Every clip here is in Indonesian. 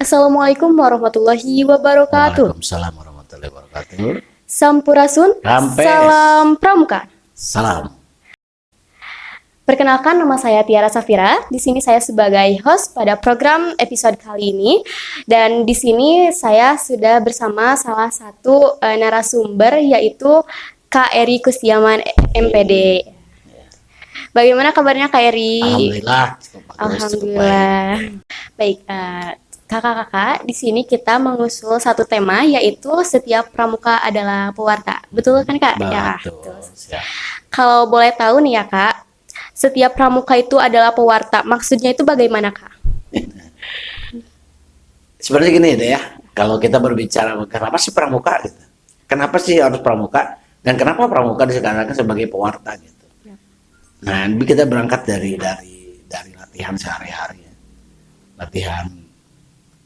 Assalamualaikum warahmatullahi wabarakatuh. Waalaikumsalam warahmatullahi wabarakatuh. Sampurasun, Rampes. salam pramuka. Salam. Perkenalkan, nama saya Tiara Safira. Di sini saya sebagai host pada program episode kali ini. Dan di sini saya sudah bersama salah satu narasumber, yaitu Kak Eri Kustiaman MPD. Bagaimana kabarnya Kak Eri? Alhamdulillah. Cukup bagus, Alhamdulillah. Baik, kakak-kakak, di sini kita mengusul satu tema, yaitu setiap pramuka adalah pewarta. Betul kan Kak? Ya, betul. Siap. Kalau boleh tahu nih ya Kak, setiap pramuka itu adalah pewarta. Maksudnya itu bagaimana Kak? Sebenarnya gini deh ya, kalau kita berbicara kenapa sih pramuka gitu, kenapa sih harus pramuka, dan kenapa pramuka disekarangkan sebagai pewarta gitu. Ya. Nah, ini kita berangkat dari latihan sehari-hari, latihan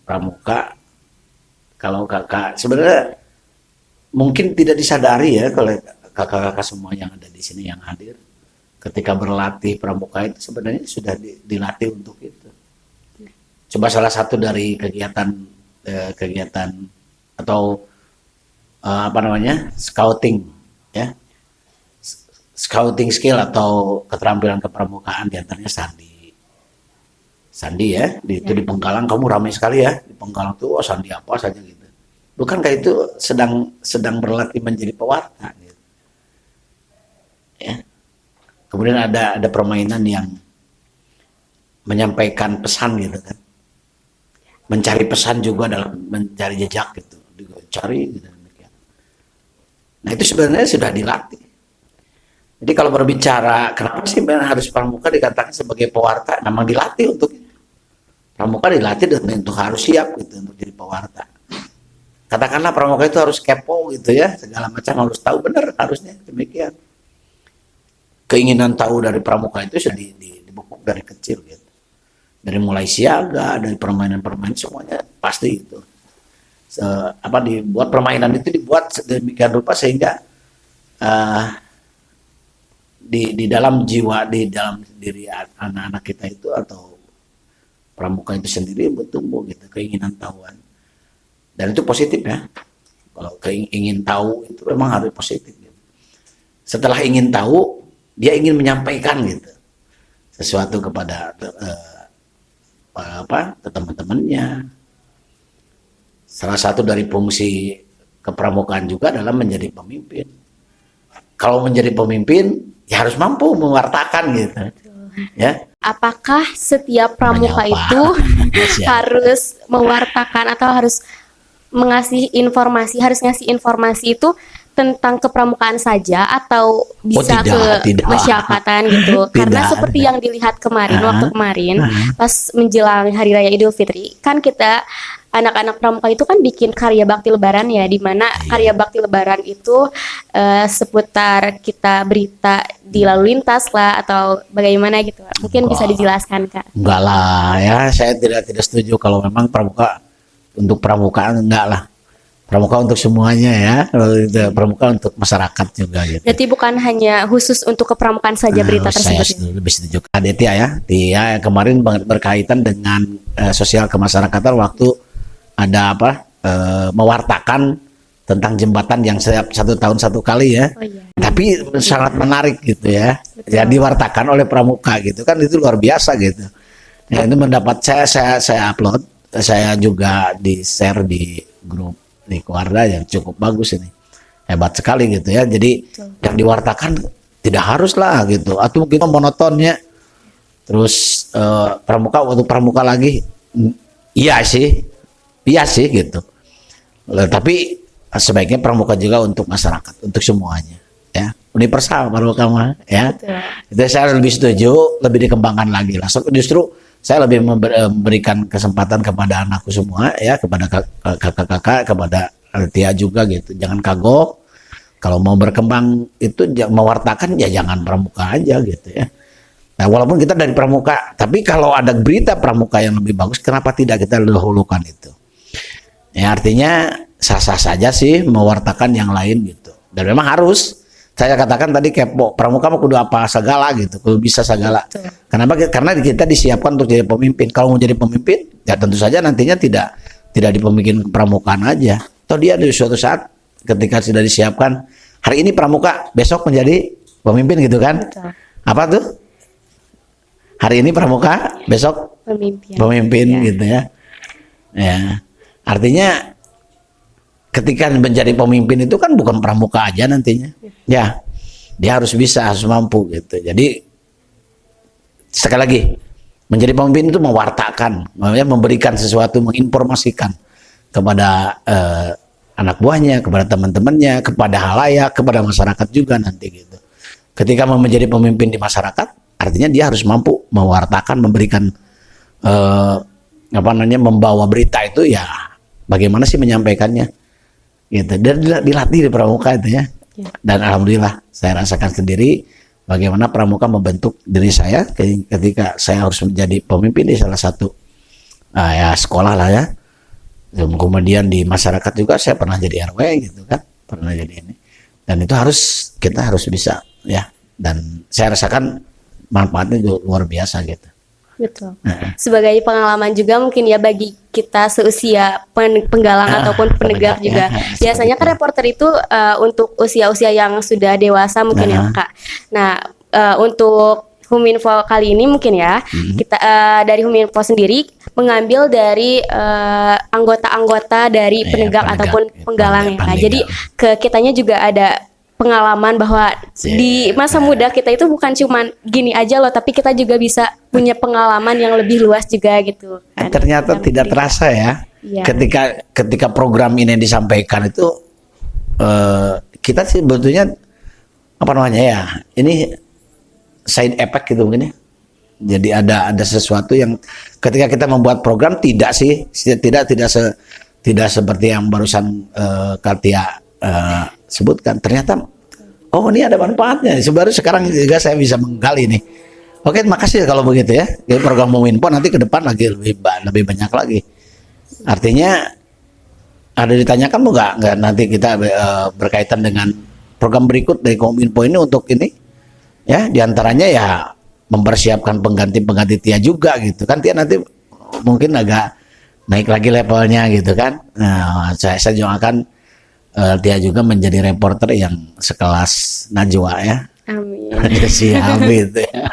pramuka. Kalau kakak sebenarnya mungkin tidak disadari ya, kalau kakak-kakak semua yang ada di sini yang hadir, ketika berlatih pramuka itu sebenarnya sudah dilatih untuk itu. Coba salah satu dari kegiatan atau scouting ya, scouting skill atau keterampilan kepramukaan, diantaranya sandi ya, itu di Penggalang kamu ramai sekali ya, di Penggalang tuh sandi apa saja gitu. Bukankah itu sedang berlatih menjadi pewarta gitu. Ya. Kemudian ada permainan yang menyampaikan pesan gitu kan, mencari pesan juga dalam mencari jejak gitu, dicari gitu. Nah itu sebenarnya sudah dilatih. Jadi kalau berbicara kenapa sih harus pramuka dikatakan sebagai pewarta, memang dilatih untuk itu. Pramuka dilatih dan untuk harus siap gitu untuk jadi pewarta. Katakanlah pramuka itu harus kepo gitu ya, segala macam harus tahu, benar harusnya demikian. Keinginan tahu dari pramuka itu sudah dibekuk dari kecil gitu. Dari mulai siaga, dari permainan-permainan semuanya pasti itu. Dibuat permainan itu dibuat sedemikian rupa sehingga di dalam jiwa, di dalam diri anak-anak kita itu atau pramuka itu sendiri bertumbuh gitu keinginan tahuan, dan itu positif ya. Kalau ingin tahu itu memang harus positif gitu. Setelah ingin tahu, dia ingin menyampaikan gitu sesuatu kepada ke teman-temannya. Salah satu dari fungsi kepramukaan juga adalah menjadi pemimpin. Kalau menjadi pemimpin ya harus mampu mewartakan gitu. Ya. Apakah setiap pramuka itu harus mewartakan atau harus ngasih informasi itu tentang kepramukaan saja, atau bisa tidak. masyarakatan gitu? Karena seperti yang dilihat kemarin, waktu kemarin pas menjelang Hari Raya Idul Fitri, kan kita anak-anak pramuka itu kan bikin karya bakti lebaran ya, di mana karya bakti lebaran itu seputar kita berita di lalu lintas lah atau bagaimana gitu. Mungkin bisa dijelaskan Kak. Enggak lah ya, saya tidak setuju kalau memang pramuka untuk pramukaan, enggak lah. Pramuka untuk semuanya ya, pramuka untuk masyarakat juga gitu. Jadi bukan hanya khusus untuk kepramukaan saja berita tersebut. Saya lebih setuju. Tia ya, kemarin berkaitan dengan sosial kemasyarakatan waktu ada mewartakan tentang jembatan yang setiap 1 tahun 1 kali ya. Oh, iya. Tapi sangat menarik gitu ya. Betul. Ya diwartakan oleh pramuka gitu kan, itu luar biasa gitu. Ya, itu mendapat saya upload, saya juga di share di grup di keluarga yang cukup bagus ini, hebat sekali gitu ya. Jadi yang diwartakan tidak harus lah gitu, atau kita monotonnya terus pramuka untuk pramuka lagi, iya sih gitu. Tapi sebaiknya pramuka juga untuk masyarakat, untuk semuanya ya, universal pramuka ya. Itu saya lebih setuju, lebih dikembangkan lagi lah. Justru saya lebih memberikan kesempatan kepada anakku semua ya, kepada kakak-kakak, kepada Tia juga gitu. Jangan kagok. Kalau mau berkembang itu mewartakan ya jangan pramuka aja gitu ya. Nah, walaupun kita dari pramuka, tapi kalau ada berita pramuka yang lebih bagus, kenapa tidak kita dahulukan itu? Ya artinya sah-sah saja sih mewartakan yang lain gitu. Dan memang harus saya katakan tadi kepo, pramuka mah kudu apa segala gitu, kudu bisa segala. Betul. Kenapa? Karena kita disiapkan untuk jadi pemimpin. Kalau mau jadi pemimpin, ya tentu saja nantinya tidak di pemimpin pramukaan aja. Toh dia di suatu saat ketika sudah disiapkan, hari ini pramuka, besok menjadi pemimpin gitu kan? Betul. Apa tuh? Hari ini pramuka, besok pemimpin Ya. gitu ya. Ya. Artinya ketika menjadi pemimpin itu kan bukan pramuka aja nantinya. Ya. Dia harus bisa, harus mampu gitu. Jadi sekali lagi, menjadi pemimpin itu mewartakan, memberikan sesuatu, menginformasikan kepada anak buahnya, kepada teman-temannya, kepada halayak, kepada masyarakat juga nanti gitu. Ketika mau menjadi pemimpin di masyarakat, artinya dia harus mampu mewartakan, memberikan membawa berita itu ya bagaimana sih menyampaikannya gitu. Dan dilatih di pramuka itu ya. Dan alhamdulillah saya rasakan sendiri bagaimana pramuka membentuk diri saya ketika saya harus menjadi pemimpin di salah satu ya sekolah lah ya. Kemudian di masyarakat juga saya pernah jadi RW gitu kan, pernah jadi ini. Dan itu kita harus bisa ya. Dan saya rasakan manfaatnya juga luar biasa gitu. Betul. Sebagai pengalaman juga mungkin ya bagi kita seusia penggalang ataupun penegak juga. Biasanya kan reporter itu untuk usia-usia yang sudah dewasa mungkin ya Kak. Nah untuk Huminfo kali ini mungkin ya kita dari Huminfo sendiri mengambil dari anggota-anggota dari penegak ataupun penggalang ya Kak. Jadi ke kitanya juga ada pengalaman bahwa di masa muda kita itu bukan cuman gini aja loh, tapi kita juga bisa punya pengalaman yang lebih luas juga gitu kan. Ternyata tidak terasa ya. Ketika program ini disampaikan itu kita sih sebetulnya apa namanya ya, ini side effect gitu mungkin ya. Jadi ada sesuatu yang ketika kita membuat program tidak seperti yang barusan Katia sebutkan. Ternyata oh ini ada manfaatnya. Baru sekarang juga saya bisa menggali nih. Oke, makasih kalau begitu ya. Jadi program Huminfo nanti ke depan lagi lebih banyak lagi. Artinya ada ditanyakan nggak nanti kita berkaitan dengan program berikut dari Huminfo ini untuk ini ya, diantaranya ya mempersiapkan pengganti Tia juga gitu kan. Tia nanti mungkin agak naik lagi levelnya gitu kan. Nah, saya juga akan dia juga menjadi reporter yang sekelas Najwa ya. Amin. Siap gitu ya.